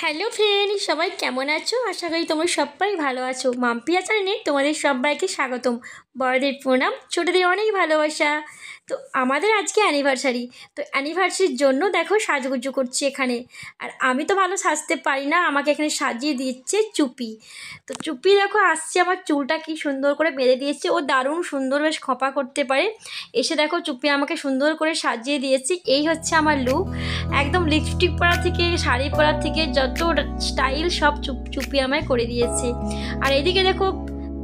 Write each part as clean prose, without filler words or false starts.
Hello friend, সবাই কেমন আছো? আশা করি তোমরা সবাই ভালো আছো। মাম্পিয়া চ্যানেলে তোমাদের সবাইকে স্বাগতম। বড়দের প্রণাম, ছোটদের অনেক ভালোবাসা। তো আমাদের আজকে অ্যানিভার্সারি, তো অ্যানিভার্সারির জন্য দেখো সাজুগুজু করছি এখানে। আর আমি তো ভালো সাজতে পারি না, আমাকে এখানে সাজিয়ে দিচ্ছে চুপি। তো চুপি দেখো আসছে, আমার চুলটা কি সুন্দর করে বেঁধে দিয়েছে। ও দারুণ সুন্দর বেশ খোঁপা করতে পারে। এসে দেখো চুপি আমাকে সুন্দর করে সাজিয়ে দিয়েছে। এই হচ্ছে আমার লুক। একদম লিপস্টিক পরা থেকে শাড়ি পরা থেকে যত স্টাইল সব চুপি আমায় করে দিয়েছে। আর এদিকে দেখো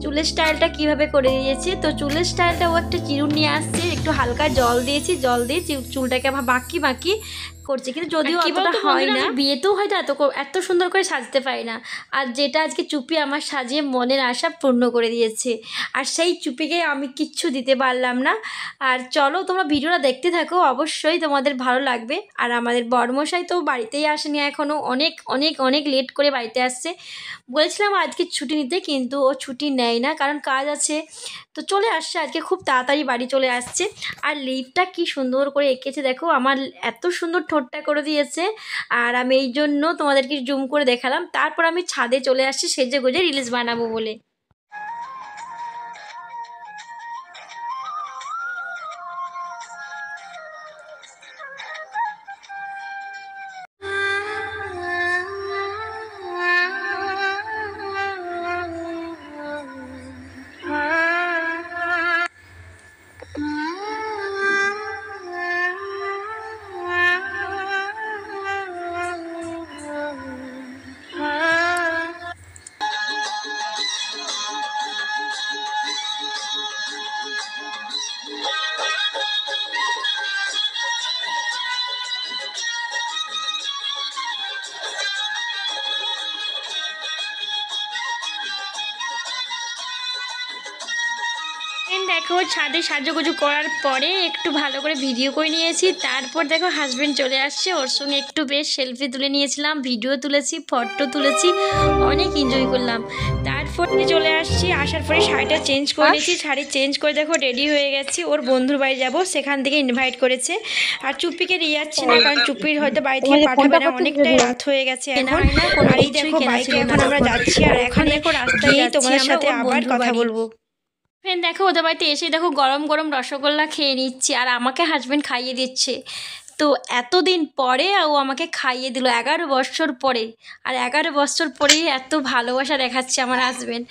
চুলের স্টাইলটা কিভাবে করে দিয়েছে। তো চুলের স্টাইলটা ও একটা চিরুন নিয়ে আসছে, একটু হালকা জল দিয়েছি, জল দিয়ে চুলটাকে আবার বাঁকি বাঁকি করছে, কিন্তু যদিও অতটা হয় না। বিয়েতেও হয়তো এত সুন্দর করে সাজতে পারি না। আর যেটা আজকে চুপি আমার সাজিয়ে মনের আশা পূর্ণ করে দিয়েছে। আর সেই চুপিকে আমি কিচ্ছু দিতে পারলাম না। আর চলো তোমরা ভিডিওটা দেখতে থাকো, অবশ্যই তোমাদের ভালো লাগবে। আর আমাদের বড়মশাই তো বাড়িতেই আসেনি এখনও, অনেক অনেক অনেক লেট করে বাড়িতে আসছে। বলেছিলাম আজকে ছুটি নিতে, কিন্তু ও ছুটি নেয় না, কারণ কাজ আছে। তো চলে আসছে আজকে, খুব তাড়াতাড়ি বাড়ি চলে আসছে। আর লিপটা কি সুন্দর করে এঁকেছে দেখো, আমার এত সুন্দর ঠোঁটটা করে দিয়েছে। আর আমি এই জন্য তোমাদেরকে জুম করে দেখালাম। তারপর আমি ছাদে চলে আসছি সেজে গুজে রিলস বানাবো বলে। দেখো ছাদে সাজুগুজু করার পরে একটু ভালো করে ভিডিও করে নিয়েছি। তারপর দেখো হাজবেন্ড চলে আসছে, ওর সঙ্গে একটু বেশ সেলফি তুলে নিয়েছিলাম, ভিডিও তুলেছি, ফটো তুলেছি, অনেক এনজয় করলাম। তারপর চলে আসছি, আসার পরে শাড়িটা চেঞ্জ করে নিয়েছি। শাড়ি চেঞ্জ করে দেখো রেডি হয়ে গেছি, ওর বন্ধুর বাড়ি যাব, সেখান থেকে ইনভাইট করেছে। আর চুপিকে নিয়ে যাচ্ছি না, কারণ চুপির হয়তো বাড়ি থেকে পাঠাবে না, অনেকটাই রাত হয়ে গেছে এখন। আর এই দেখো বাইকে এখন আমরা যাচ্ছি, আর এখন দেখো রাস্তায় তোমাদের সাথে আবার কথা বলবো। ফ্রেন্ড দেখো ওদের বাড়িতে এসে দেখো গরম গরম রসগোল্লা খেয়ে নিচ্ছি, আর আমাকে হাজব্যান্ড খাইয়ে দিচ্ছে। তো এতদিন পরে ও আমাকে খাইয়ে দিল, 11 বছর পরে। আর 11 বছর পরেই এত ভালোবাসা দেখাচ্ছে আমার হাজব্যান্ড।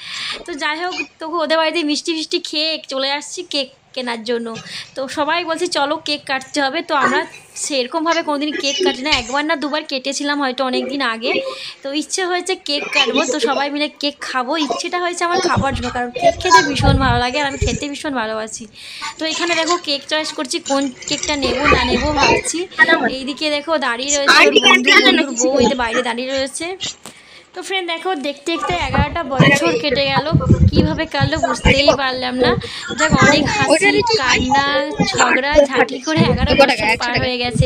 তো যাই হোক, তো ওদের বাড়িতে মিষ্টি ফিষ্টি খেয়ে চলে আসছি কেক কেনার জন্য। তো সবাই বলছে চলো কেক কাটতে হবে। তো আমরা সেরকমভাবে কোনোদিন কেক কাটি না, একবার না দুবার কেটেছিলাম হয়তো অনেক দিন আগে। তো ইচ্ছে হয়েছে কেক কাটবো, তো সবাই মিলে কেক খাবো, ইচ্ছেটা হয়েছে আমার খাবার জন্য, কারণ কেক খেতে ভীষণ ভালো লাগে আর আমি খেতে ভীষণ ভালোবাসি। তো এখানে দেখো কেক চয়েস করছি, কোন কেকটা নেবো না নেবো ভাবছি। এইদিকে দেখো দাঁড়িয়ে রয়েছে ওর বন্ধুর বউ, এই বাইরে দাঁড়িয়ে রয়েছে। তো ফ্রেন্ড দেখো দেখতে দেখতে 11টা বছর কেটে গেল, কিভাবে কাটলো বুঝতেই পারলাম না। যাক, অনেক হাসি কান্না ঝগড়া ঝাঁটি করে 11 বছর পার হয়ে গেছে।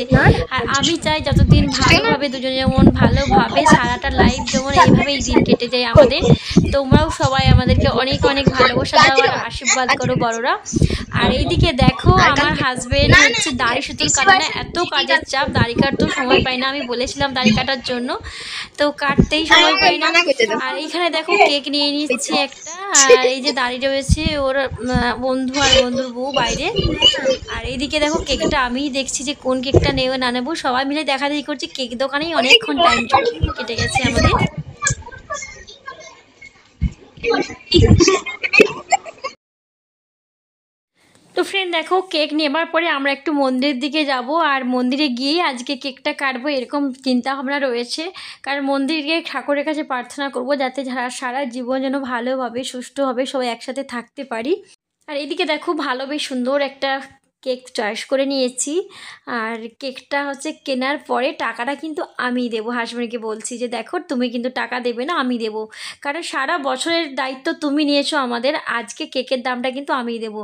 আর আমি চাই যতদিন ভালোভাবে দুজনে যেমন ভালোভাবে সারাটা লাইফ যেমন এইভাবেই দিন কেটে যায় আমাদের। তোমরাও সবাই আমাদেরকে অনেক অনেক ভালোবাসা দাও আর আশীর্বাদ করো বড়রা। আর এইদিকে দেখো আমার হাজবেন্ড হচ্ছে দাড়ি সুতুল কাটে না, এত কাজের চাপ, দাড়ি কাটতেও সময় পাই না। আমি বলেছিলাম দাড়ি কাটার জন্য, তো কাটতেই সময় পাই না। আর এইখানে দেখো কেক নিয়ে নিচ্ছি একটা, আর এই যে দাঁড়িয়ে রয়েছে ওর বন্ধু আর বন্ধুর বউ বাইরে। আর এইদিকে দেখো কেকটা আমিই দেখছি যে কোন কেকটা নেবো না নেবো, সবাই মিলে দেখাদেখি করছি। কেক দোকানেই অনেকক্ষণ টাইম কেটে গেছে আমাদের। তো ফ্রেন্ড দেখো কেক নেবার পরে আমরা একটু মন্দিরের দিকে যাব, আর মন্দিরে গিয়ে আজকে কেকটা কাটবো এরকম চিন্তা ভাবনা রয়েছে। কারণ মন্দিরে গিয়ে ঠাকুরের কাছে প্রার্থনা করব যাতে সারা জীবন যেন ভালোভাবে সুষ্ঠুভাবে সবাই একসাথে থাকতে পারি। আর এদিকে দেখো ভালো বেশ সুন্দর একটা কেক চয়েস করে নিয়েছি। আর কেকটা হচ্ছে কেনার পরে টাকাটা কিন্তু আমি দেবো, হাজবেন্ডকে বলছি যে দেখো তুমি কিন্তু টাকা দেবে না, আমি দেবো, কারণ সারা বছরের দায়িত্ব তুমি নিয়েছো আমাদের, আজকে কেকের দামটা কিন্তু আমিই দেবো।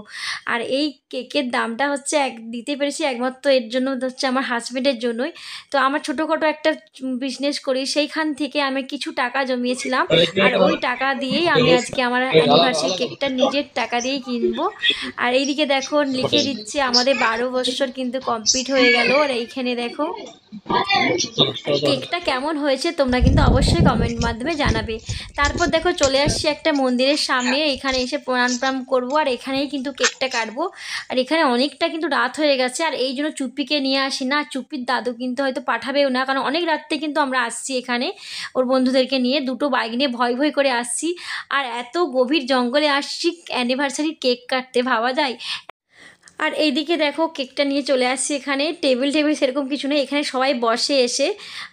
আর এই কেকের দামটা হচ্ছে দিতে পেরেছি একমাত্র এর জন্য, হচ্ছে আমার হাজবেন্ডের জন্যই। তো আমার ছোটোখাটো একটা বিজনেস করি, সেইখান থেকে আমি কিছু টাকা জমিয়েছিলাম, আর ওই টাকা দিয়েই আমি আজকে আমার অ্যানিভার্সারি কেকটা নিজের টাকা দিয়েই কিনবো। আর এইদিকে দেখো লিখে দিচ্ছে আমাদের 12 বছর কিন্তু কমপ্লিট হয়ে গেল। আর এইখানে দেখো কেকটা কেমন হয়েছে তোমরা কিন্তু অবশ্যই কমেন্ট মাধ্যমে জানাবে। তারপর দেখো চলে আসছি একটা মন্দিরের সামনে, এখানে এসে প্রণাম করবো আর এখানেই কিন্তু কেকটা কাটবো। আর এখানে অনেকটা কিন্তু রাত হয়ে গেছে, আর এই জন্য চুপ্পিকে নিয়ে আসি না, চুপ্পির দাদু কিন্তু হয়তো পাঠাবেও না, কারণ অনেক রাত্রে কিন্তু আমরা আসছি এখানে ওর বন্ধুদেরকে নিয়ে, দুটো বাইক নিয়ে ভয় ভয় করে আসছি। আর এত গভীর জঙ্গলে আসছি অ্যানিভার্সারির কেক কাটতে, ভাবা যায়। আর এইদিকে দেখো কেকটা নিয়ে চলে আসছি এখানে, টেবিল সেরকম কিছু নেই, এখানে সবাই বসে এসে।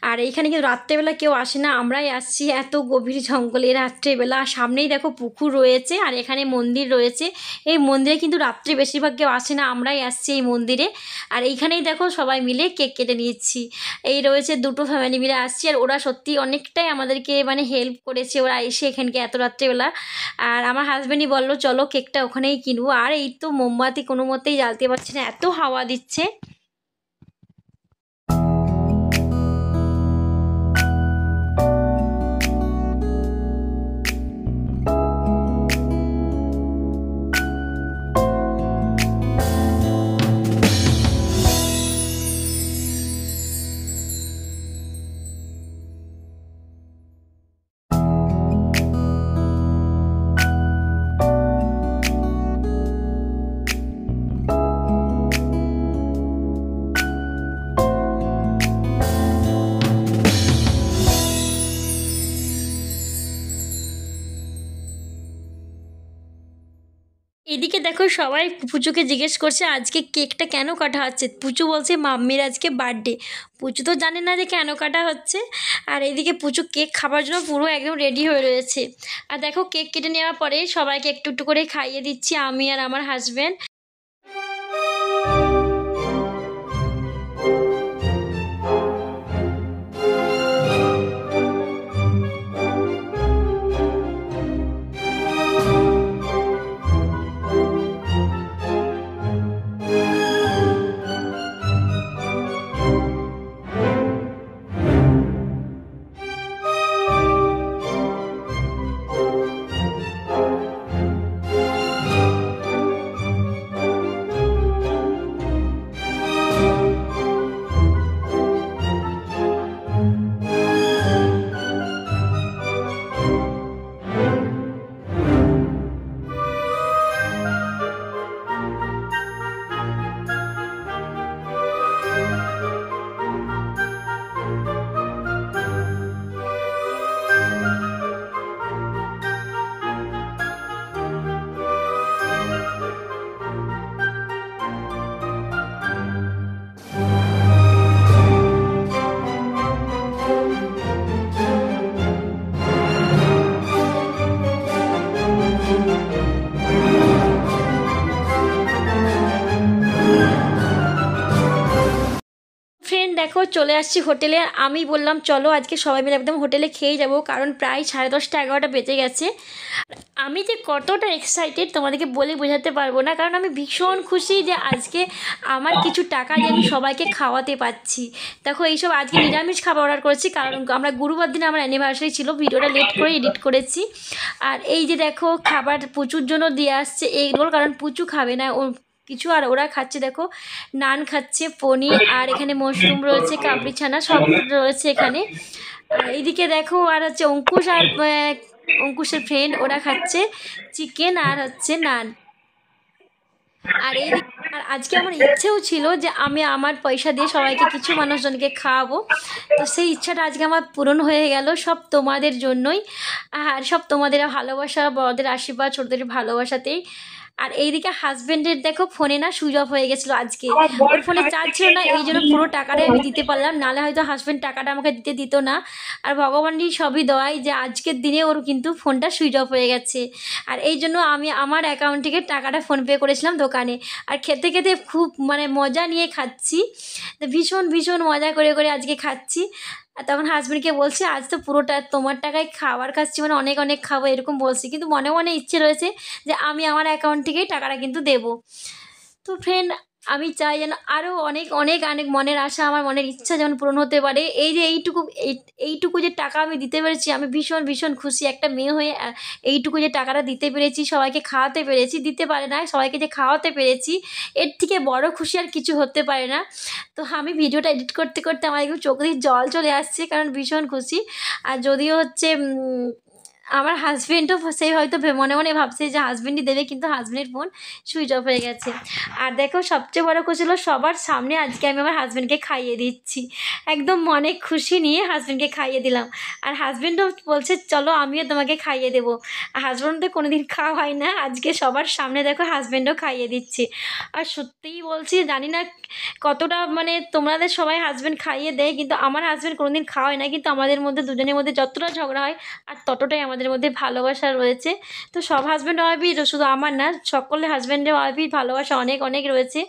আর এইখানে কিন্তু রাত্রেবেলা কেউ আসে না, আমরাই আসছি এত গভীর জঙ্গলে রাত্রেবেলা। সামনেই দেখো পুকুর রয়েছে আর এখানে মন্দির রয়েছে, এই মন্দিরে কিন্তু রাত্রে বেশিরভাগ কেউ আসে না, আমরাই আসছি এই মন্দিরে। আর এইখানেই দেখো সবাই মিলে কেক কেটে নিচ্ছি, এই রয়েছে দুটো ফ্যামিলি মিলে আসছি। আর ওরা সত্যি অনেকটাই আমাদেরকে মানে হেল্প করেছে, ওরা এসে এখানকে এত রাত্রেবেলা। আর আমার হাজব্যান্ডই বললো চলো কেকটা ওখানেই কিনবো। আর এই তো মোমবাতি কোনো মতেই জ্বালতে পারছি না, এত হাওয়া দিচ্ছে। এদিকে দেখো সবাই পুচুকে জিজ্ঞেস করছে আজকে কেকটা কেন কাটা হচ্ছে, পুচু বলছে মাম্মির আজকে বার্থডে। পুচু তো জানে না যে কেন কাটা হচ্ছে। আর এদিকে পুচু কেক খাবার জন্য পুরো একদম রেডি হয়ে রয়েছে। আর দেখো কেক কেটে নেওয়ার পরে সবাইকে একটু একটু করে খাইয়ে দিচ্ছি আমি আর আমার হাজব্যান্ড। ফ্রেন্ড দেখো চলে আসছি হোটেলে, আমি বললাম চলো আজকে সবাই মিলে একদম হোটেলে খেয়ে যাব, কারণ প্রায় 10:30 11টা বেজে গেছে। আমি যে কতটা এক্সাইটেড তোমাদেরকে বলে বোঝাতে পারবো না, কারণ আমি ভীষণ খুশি যে আজকে আমার কিছু টাকা দিয়ে আমি সবাইকে খাওয়াতে পারছি। দেখো এইসব আজকে নিরামিষ খাবার অর্ডার করেছি, কারণ আমরা গুরুবার দিনে আমার অ্যানিভার্সারি ছিল, ভিডিওটা লেট করে এডিট করেছি। আর এই যে দেখো খাবার পুচুর জন্য দিয়ে আসছে এগ রোল, কারণ পুচু খাবে না ও কিছু, আর ওরা খাচ্ছে দেখো নান খাচ্ছে, পনির, আর এখানে মাশরুম রয়েছে, কাবলি ছানা সব রয়েছে এখানে। আর এইদিকে দেখো আর হচ্ছে অঙ্কুশ আর অঙ্কুশের ফ্রেন্ড ওরা খাচ্ছে চিকেন আর হচ্ছে নান। আর এই আর আজকে আমার ইচ্ছেও ছিল যে আমি আমার পয়সা দিয়ে সবাইকে কিছু মানুষজনকে খাওয়াবো, তো সেই ইচ্ছাটা আজকে আমার পূরণ হয়ে গেল, সব তোমাদের জন্যই। আর সব তোমাদের ভালোবাসা, বড়দের আশীর্বাদ, ছোটদের ভালোবাসাতেই। আর এইদিকে হাজব্যান্ডের দেখো ফোনে না সুইচ অফ হয়ে গেছিলো আজকে, ওর ফোনে চার্জ ছিল না, এই জন্য পুরো টাকাটাই আমি দিতে পারলাম, নাহলে হয়তো হাজব্যান্ড টাকাটা আমাকে দিত না। আর ভগবানই সবই দেওয়াই যে আজকের দিনে ওর কিন্তু ফোনটা সুইচ অফ হয়ে গেছে। আর এই জন্য আমি আমার অ্যাকাউন্ট থেকে টাকাটা ফোনপে করেছিলাম দোকানে। আর খেতে খেতে খুব মানে মজা নিয়ে খাচ্ছি, তো ভীষণ ভীষণ মজা করে করে আজকে খাচ্ছি। আর তখন হাজব্যান্ডকে বলছি আজ তো পুরোটা তোমার টাকায় খাবার খাচ্ছি, মানে অনেক অনেক খাবো এরকম বলছি, কিন্তু মনে মনে ইচ্ছে রয়েছে যে আমি আমার অ্যাকাউন্ট থেকেই টাকাটা কিন্তু দেবো। তো ফ্রেন্ড আমি চাই যেন আরও অনেক অনেক অনেক মনের আশা, আমার মনের ইচ্ছা যেন পূরণ হতে পারে। এই যে এইটুকু যে টাকা আমি দিতে পেরেছি, আমি ভীষণ ভীষণ খুশি একটা মেয়ে হয়ে। এইটুকু যে টাকাটা দিতে পেরেছি, সবাইকে খাওয়াতে পেরেছি, দিতে পারে না, সবাইকে যে খাওয়াতে পেরেছি, এর থেকে বড় খুশি আর কিছু হতে পারে না। তো আমি ভিডিওটা এডিট করতে করতে আমার একদম চোখ দিয়ে জল চলে আসছে, কারণ ভীষণ খুশি। আর যদিও হচ্ছে আমার হাজবেন্ডও সেই হয়তো মনে মনে ভাবছে যে হাজবেন্ডই দেবে, কিন্তু হাজবেন্ডের ফোন সুইচ অফ হয়ে গেছে। আর দেখো সবচেয়ে বড় খুশি হলো সবার সামনে আজকে আমি আমার হাজবেন্ডকে খাইয়ে দিচ্ছি, একদম মনে খুশি নিয়ে হাজবেন্ডকে খাইয়ে দিলাম। আর হাজবেন্ডও বলছে চলো আমিও তোমাকে খাইয়ে দেবো। হাজবেন্ড তো কোনোদিন খাওয়া হয় না, আজকে সবার সামনে দেখো হাজবেন্ডও খাইয়ে দিচ্ছে। আর সত্যিই বলছি, জানি না কতটা মানে তোমাদের সবাই হাজবেন্ড খাইয়ে দেয়, কিন্তু আমার হাজবেন্ড কোনোদিন খাওয়ায় না, কিন্তু আমাদের মধ্যে দুজনের মধ্যে যতটা ঝগড়া হয় আর ততটাই আমাদের মধ্যে ভালোবাসা রয়েছে। তো সব হাজব্যান্ড ওয়াইফই, শুধু আমার না, সকলে হাজব্যান্ডের ওয়াইফই ভালোবাসা অনেক অনেক রয়েছে।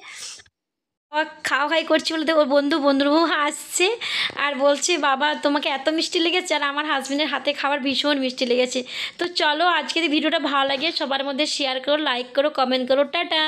খাওয়া খাই করছি বলতে ওর বন্ধুর বউ আসছে আর বলছে বাবা তোমাকে এত মিষ্টি লেগেছে, আর আমার হাজব্যান্ডের হাতে খাবার ভীষণ মিষ্টি লেগেছে। তো চলো আজকের ভিডিওটা ভালো লাগে সবার মধ্যে শেয়ার করো, লাইক করো, কমেন্ট করো, টাটা।